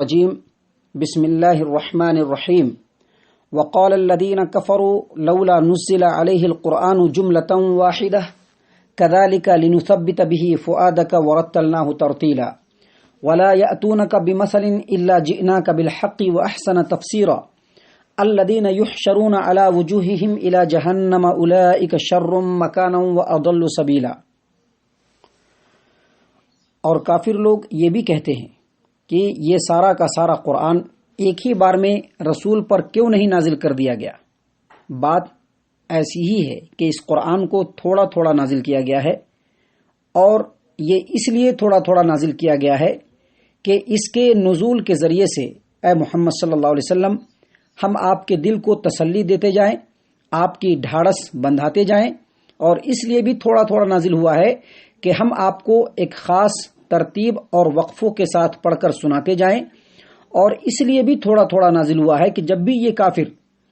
الرجيم بسم الله الرحمن الرحيم وقال الذين كفروا لولا نزل عليه القرآن جملة واحدة كذلك لنثبت به فؤادك ورتلناه ترتيلا ولا يأتونك بمثل إلا جئناك بالحق وأحسن تفسيرا الذين يحشرون على وجوههم إلى جهنم أولئك شر مكانا وأضل سبيلا۔ اور کافر لوگ یہ بھی کہتے ہیں کہ یہ سارا کا سارا قرآن ایک ہی بار میں رسول پر کیوں نہیں نازل کر دیا گیا۔ بات ایسی ہی ہے کہ اس قرآن کو تھوڑا تھوڑا نازل کیا گیا ہے، اور یہ اس لیے تھوڑا تھوڑا نازل کیا گیا ہے کہ اس کے نزول کے ذریعے سے اے محمد صلی اللہ علیہ وسلم ہم آپ کے دل کو تسلی دیتے جائیں، آپ کی ڈھارس بندھاتے جائیں، اور اس لیے بھی تھوڑا تھوڑا نازل ہوا ہے کہ ہم آپ کو ایک خاص ترتیب اور وقفوں کے ساتھ پڑھ کر سناتے جائیں، اور اس لیے بھی تھوڑا تھوڑا نازل ہوا ہے کہ جب بھی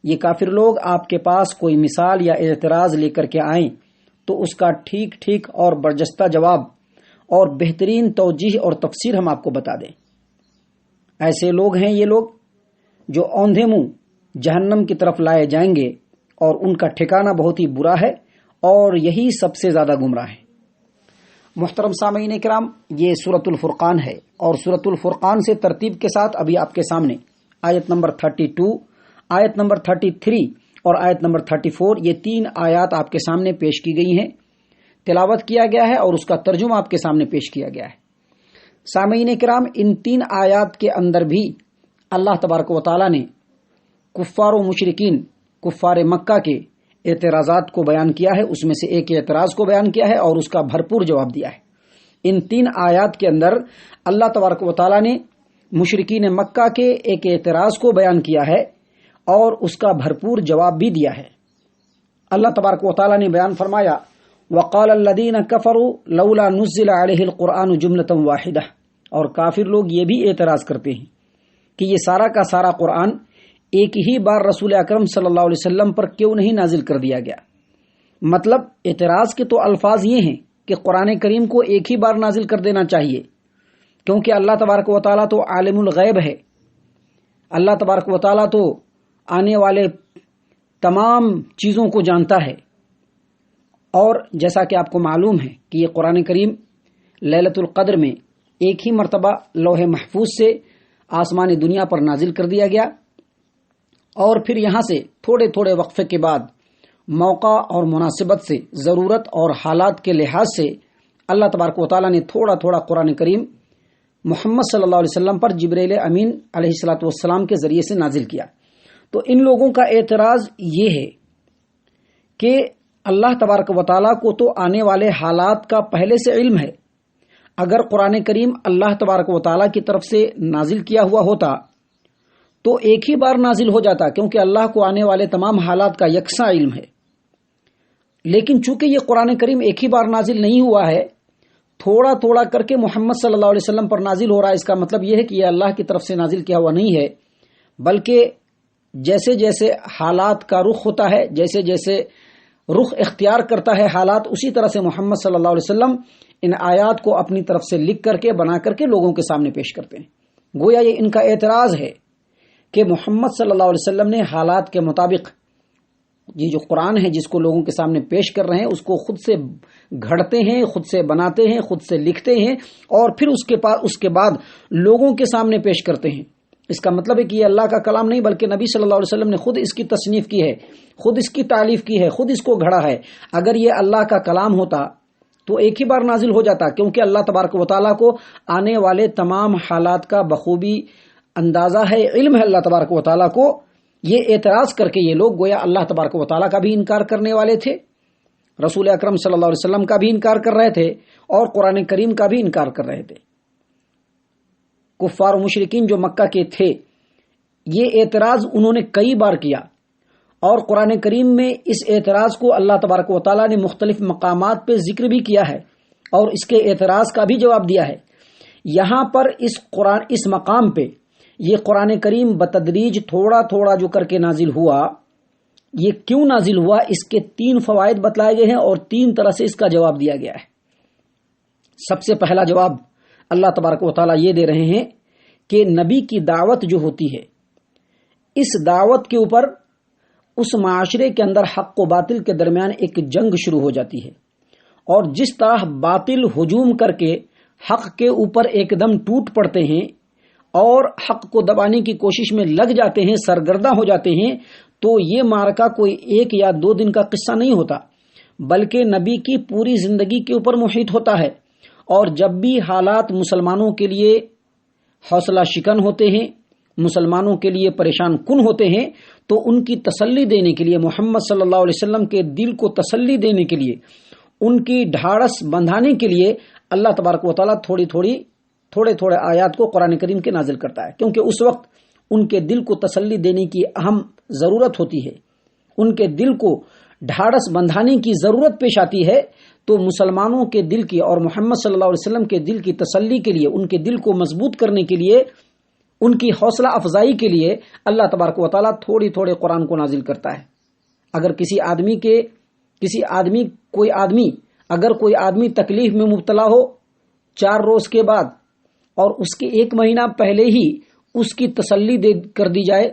یہ کافر لوگ آپ کے پاس کوئی مثال یا اعتراض لے کر کے آئیں تو اس کا ٹھیک ٹھیک اور برجستہ جواب اور بہترین توجیہ اور تفسیر ہم آپ کو بتا دیں۔ ایسے لوگ ہیں یہ لوگ جو اوندھے منہ جہنم کی طرف لائے جائیں گے، اور ان کا ٹھکانہ بہت ہی برا ہے، اور یہی سب سے زیادہ گمراہ ہے۔ محترم سامعین کرام، یہ سورۃ الفرقان ہے، اور سورۃ الفرقان سے ترتیب کے ساتھ ابھی آپ کے سامنے آیت نمبر 32، آیت نمبر 33 اور آیت نمبر 34، یہ 3 آیات آپ کے سامنے پیش کی گئی ہیں، تلاوت کیا گیا ہے اور اس کا ترجمہ آپ کے سامنے پیش کیا گیا ہے۔ سامعین کرام، ان 3 آیات کے اندر بھی اللہ تبارک و تعالی نے کفار و مشرکین، کفار مکہ کے اعتراضات کو بیان کیا ہے، اس میں سے ایک اعتراض کو بیان کیا ہے اور اس کا بھرپور جواب دیا ہے۔ ان 3 آیات کے اندر اللہ تبارک و تعالی نے مشرکین مکہ کے ایک اعتراض کو بیان کیا ہے اور اس کا بھرپور جواب بھی دیا ہے۔ اللہ تبارک و تعالی نے بیان فرمایا، وقال الذین کفروا لولا نزل علیہ القرآن جملۃ واحدہ، اور کافر لوگ یہ بھی اعتراض کرتے ہیں کہ یہ سارا کا سارا قرآن ایک ہی بار رسول اکرم صلی اللہ علیہ وسلم پر کیوں نہیں نازل کر دیا گیا۔ مطلب اعتراض کے تو الفاظ یہ ہیں کہ قرآن کریم کو ایک ہی بار نازل کر دینا چاہیے، کیونکہ اللہ تبارک و تعالیٰ تو عالم الغیب ہے، اللہ تبارک و تعالیٰ تو آنے والے تمام چیزوں کو جانتا ہے، اور جیسا کہ آپ کو معلوم ہے کہ یہ قرآن کریم لیلۃ القدر میں ایک ہی مرتبہ لوح محفوظ سے آسمان دنیا پر نازل کر دیا گیا، اور پھر یہاں سے تھوڑے تھوڑے وقفے کے بعد موقع اور مناسبت سے، ضرورت اور حالات کے لحاظ سے اللہ تبارک و تعالیٰ نے تھوڑا تھوڑا قرآن کریم محمد صلی اللہ علیہ وسلم پر جبرائیل امین علیہ الصلوۃ والسلام کے ذریعے سے نازل کیا۔ تو ان لوگوں کا اعتراض یہ ہے کہ اللہ تبارک و تعالیٰ کو تو آنے والے حالات کا پہلے سے علم ہے۔ اگر قرآن کریم اللہ تبارک و تعالیٰ کی طرف سے نازل کیا ہوا ہوتا تو ایک ہی بار نازل ہو جاتا، کیونکہ اللہ کو آنے والے تمام حالات کا یکساں علم ہے۔ لیکن چونکہ یہ قرآن کریم ایک ہی بار نازل نہیں ہوا ہے، تھوڑا تھوڑا کر کے محمد صلی اللہ علیہ وسلم پر نازل ہو رہا ہے، اس کا مطلب یہ ہے کہ یہ اللہ کی طرف سے نازل کیا ہوا نہیں ہے، بلکہ جیسے جیسے حالات کا رخ ہوتا ہے، جیسے جیسے رخ اختیار کرتا ہے حالات، اسی طرح سے محمد صلی اللہ علیہ وسلم ان آیات کو اپنی طرف سے لکھ کر کے، بنا کر کے لوگوں کے سامنے پیش کرتے ہیں۔ گویا یہ ان کا اعتراض ہے کہ محمد صلی اللہ علیہ وسلم نے حالات کے مطابق یہ جو قرآن ہے جس کو لوگوں کے سامنے پیش کر رہے ہیں، اس کو خود سے گھڑتے ہیں، خود سے بناتے ہیں، خود سے لکھتے ہیں، اور پھر اس کے بعد لوگوں کے سامنے پیش کرتے ہیں۔ اس کا مطلب ہے کہ یہ اللہ کا کلام نہیں، بلکہ نبی صلی اللہ علیہ وسلم نے خود اس کی تصنیف کی ہے، خود اس کی تالیف کی ہے، خود اس کو گھڑا ہے۔ اگر یہ اللہ کا کلام ہوتا تو ایک ہی بار نازل ہو جاتا، کیونکہ اللہ تبارک و تعالیٰ کو آنے والے تمام حالات کا بخوبی اندازہ ہے، علم ہے اللہ تبارک و تعالیٰ کو۔ یہ اعتراض کر کے یہ لوگ گویا اللہ تبارک و تعالیٰ کا بھی انکار کرنے والے تھے، رسول اکرم صلی اللہ علیہ وسلم کا بھی انکار کر رہے تھے، اور قرآن کریم کا بھی انکار کر رہے تھے۔ کفار و مشرکین جو مکہ کے تھے، یہ اعتراض انہوں نے کئی بار کیا، اور قرآن کریم میں اس اعتراض کو اللہ تبارک و تعالیٰ نے مختلف مقامات پہ ذکر بھی کیا ہے، اور اس کے اعتراض کا بھی جواب دیا ہے۔ یہاں پر اس مقام پہ یہ قرآن کریم بتدریج تھوڑا تھوڑا جو کر کے نازل ہوا، یہ کیوں نازل ہوا، اس کے 3 فوائد بتلائے گئے ہیں، اور 3 طرح سے اس کا جواب دیا گیا ہے۔ سب سے پہلا جواب اللہ تبارک و تعالیٰ یہ دے رہے ہیں کہ نبی کی دعوت جو ہوتی ہے، اس دعوت کے اوپر اس معاشرے کے اندر حق و باطل کے درمیان ایک جنگ شروع ہو جاتی ہے، اور جس طرح باطل ہجوم کر کے حق کے اوپر ایک دم ٹوٹ پڑتے ہیں اور حق کو دبانے کی کوشش میں لگ جاتے ہیں، سرگرداں ہو جاتے ہیں، تو یہ معرکہ کوئی 1 یا 2 دن کا قصہ نہیں ہوتا، بلکہ نبی کی پوری زندگی کے اوپر محیط ہوتا ہے۔ اور جب بھی حالات مسلمانوں کے لیے حوصلہ شکن ہوتے ہیں، مسلمانوں کے لیے پریشان کن ہوتے ہیں، تو ان کی تسلی دینے کے لیے، محمد صلی اللہ علیہ وسلم کے دل کو تسلی دینے کے لیے، ان کی ڈھارس بندھانے کے لیے اللہ تبارک و تعالیٰ تھوڑے تھوڑے آیات کو قرآن کریم کے نازل کرتا ہے، کیونکہ اس وقت ان کے دل کو تسلی دینے کی اہم ضرورت ہوتی ہے، ان کے دل کو ڈھارس بندھانے کی ضرورت پیش آتی ہے۔ تو مسلمانوں کے دل کی اور محمد صلی اللہ علیہ وسلم کے دل کی تسلی کے لیے، ان کے دل کو مضبوط کرنے کے لیے، ان کی حوصلہ افزائی کے لیے اللہ تبارک و تعالیٰ تھوڑے قرآن کو نازل کرتا ہے۔ اگر کوئی آدمی تکلیف میں مبتلا ہو 4 روز کے بعد، اور اس کے 1 مہینہ پہلے ہی اس کی تسلی کر دی جائے،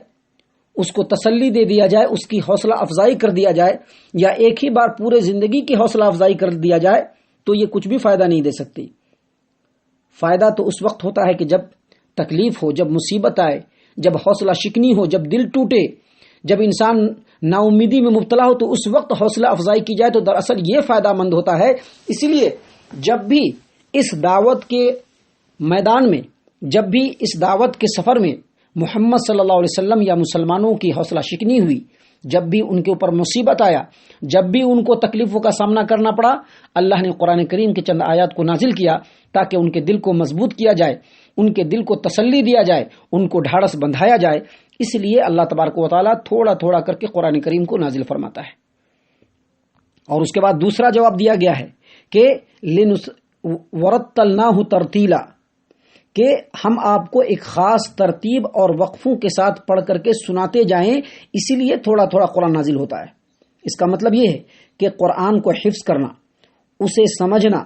اس کو تسلی دے دیا جائے، اس کی حوصلہ افزائی کر دیا جائے، یا ایک ہی بار پورے زندگی کی حوصلہ افزائی کر دیا جائے، تو یہ کچھ بھی فائدہ نہیں دے سکتی۔ فائدہ تو اس وقت ہوتا ہے کہ جب تکلیف ہو، جب مصیبت آئے، جب حوصلہ شکنی ہو، جب دل ٹوٹے، جب انسان نا امیدی میں مبتلا ہو، تو اس وقت حوصلہ افزائی کی جائے تو دراصل یہ فائدہ مند ہوتا ہے۔ اسی لیے جب بھی اس دعوت کے میدان میں، جب بھی اس دعوت کے سفر میں محمد صلی اللہ علیہ وسلم یا مسلمانوں کی حوصلہ شکنی ہوئی، جب بھی ان کے اوپر مصیبت آیا، جب بھی ان کو تکلیفوں کا سامنا کرنا پڑا، اللہ نے قرآن کریم کے چند آیات کو نازل کیا تاکہ ان کے دل کو مضبوط کیا جائے، ان کے دل کو تسلی دیا جائے، ان کو ڈھارس بندھایا جائے۔ اس لیے اللہ تبارک و تعالیٰ تھوڑا کر کے قرآن کریم کو نازل فرماتا ہے۔ اور اس کے بعد دوسرا جواب دیا گیا ہے کہ وَرَتَّلْنَاهُ تَرْتِيلًا، کہ ہم آپ کو ایک خاص ترتیب اور وقفوں کے ساتھ پڑھ کر کے سناتے جائیں، اسی لیے تھوڑا قرآن نازل ہوتا ہے۔ اس کا مطلب یہ ہے کہ قرآن کو حفظ کرنا، اسے سمجھنا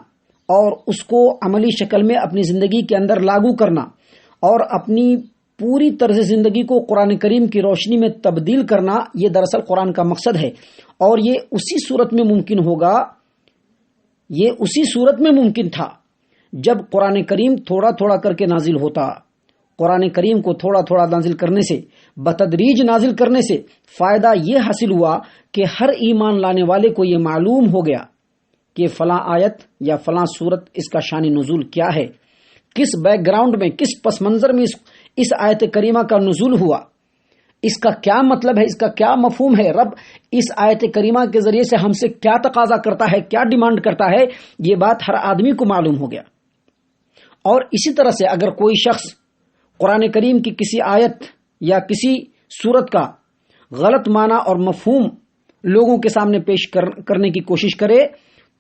اور اس کو عملی شکل میں اپنی زندگی کے اندر لاگو کرنا، اور اپنی پوری طرز زندگی کو قرآن کریم کی روشنی میں تبدیل کرنا، یہ دراصل قرآن کا مقصد ہے۔ اور یہ اسی صورت میں ممکن ہوگا، یہ اسی صورت میں ممکن تھا جب قرآن کریم تھوڑا کر کے نازل ہوتا۔ قرآن کریم کو تھوڑا نازل کرنے سے، بتدریج نازل کرنے سے فائدہ یہ حاصل ہوا کہ ہر ایمان لانے والے کو یہ معلوم ہو گیا کہ فلاں آیت یا فلاں صورت اس کا شان نزول کیا ہے، کس بیک گراؤنڈ میں، کس پس منظر میں اس آیت کریمہ کا نزول ہوا، اس کا کیا مطلب ہے، اس کا کیا مفہوم ہے، رب اس آیت کریمہ کے ذریعے سے ہم سے کیا تقاضا کرتا ہے، کیا ڈیمانڈ کرتا ہے، یہ بات ہر آدمی کو معلوم ہو گیا۔ اور اسی طرح سے اگر کوئی شخص قرآن کریم کی کسی آیت یا کسی صورت کا غلط معنی اور مفہوم لوگوں کے سامنے پیش کرنے کی کوشش کرے،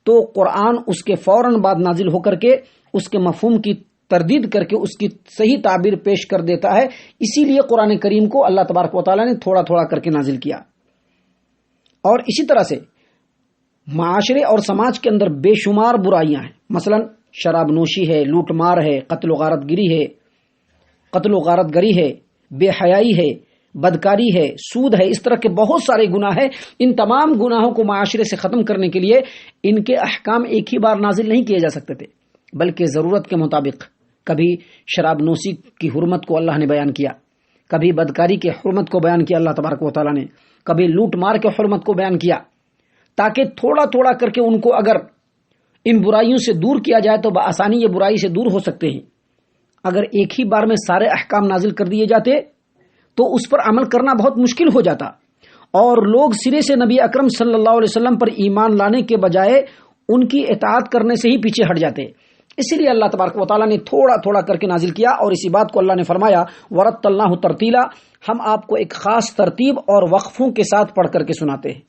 تو قرآن اس کے فوراً بعد نازل ہو کر کے اس کے مفہوم کی تردید کر کے اس کی صحیح تعبیر پیش کر دیتا ہے۔ اسی لیے قرآن کریم کو اللہ تبارک و تعالیٰ نے تھوڑا کر کے نازل کیا۔ اور اسی طرح سے معاشرے اور سماج کے اندر بے شمار برائیاں ہیں، مثلا شراب نوشی ہے، لوٹ مار ہے، قتل و غارت گری ہے، بے حیائی ہے، بدکاری ہے، سود ہے، اس طرح کے بہت سارے گناہ ہیں۔ ان تمام گناہوں کو معاشرے سے ختم کرنے کے لیے ان کے احکام ایک ہی بار نازل نہیں کیے جا سکتے تھے، بلکہ ضرورت کے مطابق کبھی شراب نوشی کی حرمت کو اللہ نے بیان کیا، کبھی بدکاری کی حرمت کو بیان کیا اللہ تبارک و تعالیٰ نے، کبھی لوٹ مار کے حرمت کو بیان کیا، تاکہ تھوڑا کر کے ان کو اگر ان برائیوں سے دور کیا جائے تو بآسانی یہ برائی سے دور ہو سکتے ہیں۔ اگر ایک ہی بار میں سارے احکام نازل کر دیے جاتے تو اس پر عمل کرنا بہت مشکل ہو جاتا، اور لوگ سرے سے نبی اکرم صلی اللہ علیہ وسلم پر ایمان لانے کے بجائے ان کی اطاعت کرنے سے ہی پیچھے ہٹ جاتے۔ اسی لیے اللہ تبارک و تعالیٰ نے تھوڑا کر کے نازل کیا، اور اسی بات کو اللہ نے فرمایا وَرَتَّلْنَاهُ تَرْتِيلًا، ہم آپ کو ایک خاص ترتیب اور وقفوں کے ساتھ پڑھ کر کے سناتے ہیں۔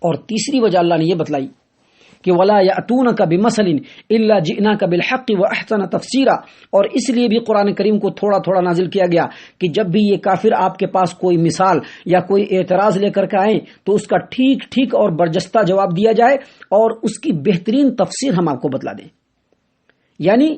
اور تیسری وجہ اللہ نے یہ بتلائی کہ وَلَا يَأْتُونَكَ بِمَثَلٍ إِلَّا جِئْنَاكَ بِالْحَقِّ وَأَحْسَنَ تَفْسِيرًا، اور اس لیے بھی قرآن کریم کو تھوڑا نازل کیا گیا کہ جب بھی یہ کافر آپ کے پاس کوئی مثال یا کوئی اعتراض لے کر کے آئیں تو اس کا ٹھیک اور برجستہ جواب دیا جائے، اور اس کی بہترین تفسیر ہم آپ کو بتلا دیں۔ یعنی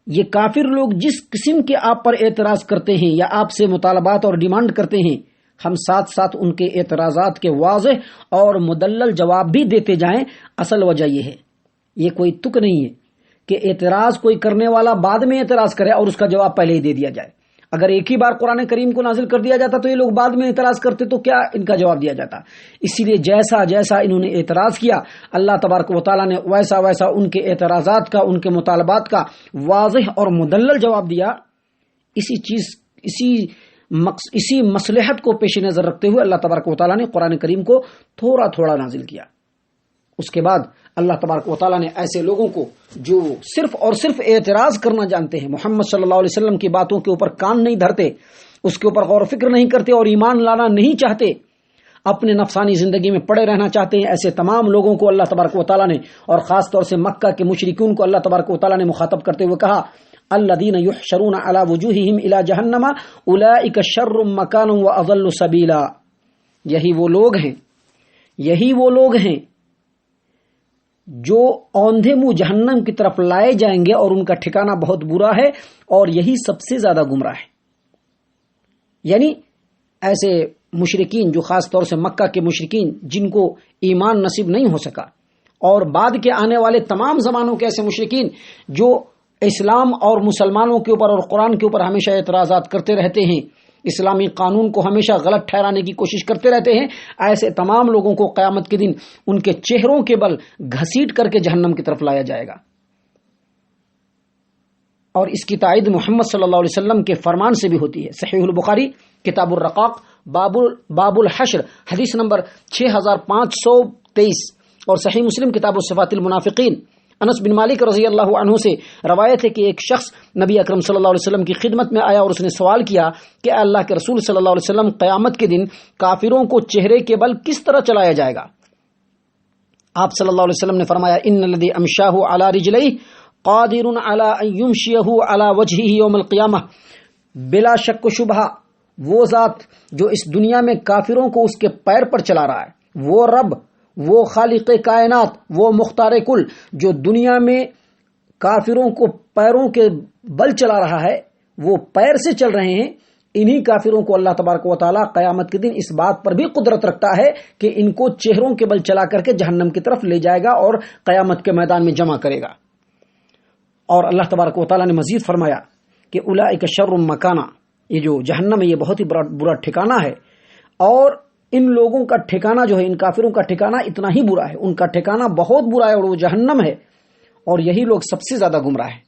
یہ کافر لوگ جس قسم کے آپ پر اعتراض کرتے ہیں یا آپ سے مطالبات اور ڈیمانڈ کرتے ہیں، ہم ساتھ ساتھ ان کے اعتراضات کے واضح اور مدلل جواب بھی دیتے جائیں۔ اصل وجہ یہ ہے، یہ کوئی تک نہیں ہے کہ اعتراض کوئی کرنے والا بعد میں اعتراض کرے اور اس کا جواب پہلے ہی دے دیا جائے۔ اگر ایک ہی بار قرآن کریم کو نازل کر دیا جاتا تو یہ لوگ بعد میں اعتراض کرتے تو کیا ان کا جواب دیا جاتا؟ اسی لیے جیسا جیسا انہوں نے اعتراض کیا، اللہ تبارک و تعالیٰ نے ویسا ویسا ان کے اعتراضات کا، ان کے مطالبات کا واضح اور مدلل جواب دیا۔ اسی مصلحت کو پیش نظر رکھتے ہوئے اللہ تبارک و تعالیٰ نے قرآن کریم کو تھوڑا تھوڑا نازل کیا۔ اس کے بعد اللہ تبارک و تعالیٰ نے ایسے لوگوں کو جو صرف اور صرف اعتراض کرنا جانتے ہیں، محمد صلی اللہ علیہ وسلم کی باتوں کے اوپر کان نہیں دھرتے، اس کے اوپر غور و فکر نہیں کرتے اور ایمان لانا نہیں چاہتے، اپنے نفسانی زندگی میں پڑے رہنا چاہتے ہیں، ایسے تمام لوگوں کو اللہ تبارک و تعالیٰ نے، اور خاص طور سے مکہ کے مشرکین کو اللہ تبارک و تعالیٰ نے مخاطب کرتے ہوئے کہا، الذین یحشرون علی وجوہہم الی جہنم اولئک شر مکانا واضل سبیلا۔ یہی وہ لوگ ہیں جو اوندھے منہ جہنم کی طرف لائے جائیں گے اور ان کا ٹھکانہ بہت برا ہے اور یہی سب سے زیادہ گمراہ ہے۔ یعنی ایسے مشرکین جو خاص طور سے مکہ کے مشرکین جن کو ایمان نصیب نہیں ہو سکا، اور بعد کے آنے والے تمام زمانوں کے ایسے مشرکین جو اسلام اور مسلمانوں کے اوپر اور قرآن کے اوپر ہمیشہ اعتراضات کرتے رہتے ہیں، اسلامی قانون کو ہمیشہ غلط ٹھہرانے کی کوشش کرتے رہتے ہیں، ایسے تمام لوگوں کو قیامت کے دن ان کے چہروں کے بل گھسیٹ کر کے جہنم کی طرف لایا جائے گا۔ اور اس کی تائید محمد صلی اللہ علیہ وسلم کے فرمان سے بھی ہوتی ہے۔ صحیح البخاری کتاب الرقاق باب الحشر حدیث نمبر 6523، اور صحیح مسلم کتاب الصفات المنافقین انس بن مالک رضی اللہ عنہ سے روایت ہے کہ ایک شخص نبی اکرم صلی اللہ علیہ وسلم کی خدمت میں آیا اور اس نے سوال کیا کہ اللہ کے رسول صلی اللہ علیہ وسلم، قیامت کے دن کافروں کو چہرے کے بل کس طرح چلایا جائے گا؟ آپ صلی اللہ علیہ وسلم نے فرمایا، ان الذی امشاہ علی رجلیہ قادر علی ان یمشیہ علی وجہہ یوم القیامہ، بلا شک و شبہ وہ ذات جو اس دنیا میں کافروں کو اس کے پیر پر چلا رہا ہے، وہ رب، وہ خالق کائنات، وہ مختار کل جو دنیا میں کافروں کو پیروں کے بل چلا رہا ہے، وہ پیر سے چل رہے ہیں، انہی کافروں کو اللہ تبارک و تعالیٰ قیامت کے دن اس بات پر بھی قدرت رکھتا ہے کہ ان کو چہروں کے بل چلا کر کے جہنم کی طرف لے جائے گا اور قیامت کے میدان میں جمع کرے گا۔ اور اللہ تبارک و تعالیٰ نے مزید فرمایا کہ اولئک شر مکانا، یہ جو جہنم ہے یہ بہت ہی برا ٹھکانہ ہے، اور ان لوگوں کا ٹھکانہ جو ہے، ان کافروں کا ٹھکانہ اتنا ہی برا ہے، ان کا ٹھکانہ بہت برا ہے اور وہ جہنم ہے، اور یہی لوگ سب سے زیادہ گمراہ ہیں۔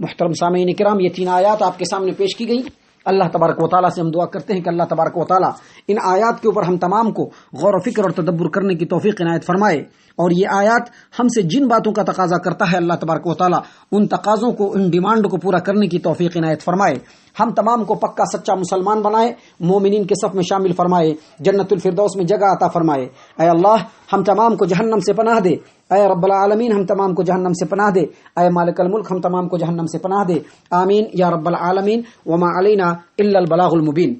محترم سامعین کرام، یہ 3 آیات آپ کے سامنے پیش کی گئی۔ اللہ تبارک و تعالیٰ سے ہم دعا کرتے ہیں کہ اللہ تبارک و تعالیٰ ان آیات کے اوپر ہم تمام کو غور و فکر اور تدبر کرنے کی توفیق عنایت فرمائے، اور یہ آیات ہم سے جن باتوں کا تقاضا کرتا ہے اللہ تبارک و تعالیٰ ان تقاضوں کو، ان ڈیمانڈ کو پورا کرنے کی توفیق عنایت فرمائے، ہم تمام کو پکا سچا مسلمان بنائے، مومنین کے صف میں شامل فرمائے، جنت الفردوس میں جگہ عطا فرمائے۔ اے اللہ ہم تمام کو جہنم سے پناہ دے، اے رب العالمین ہم تمام کو جہنم سے پناہ دے، اے مالک الملک ہم تمام کو جہنم سے پناہ دے، آمین یا رب العالمین۔ وما علینا الا البلاغ المبین۔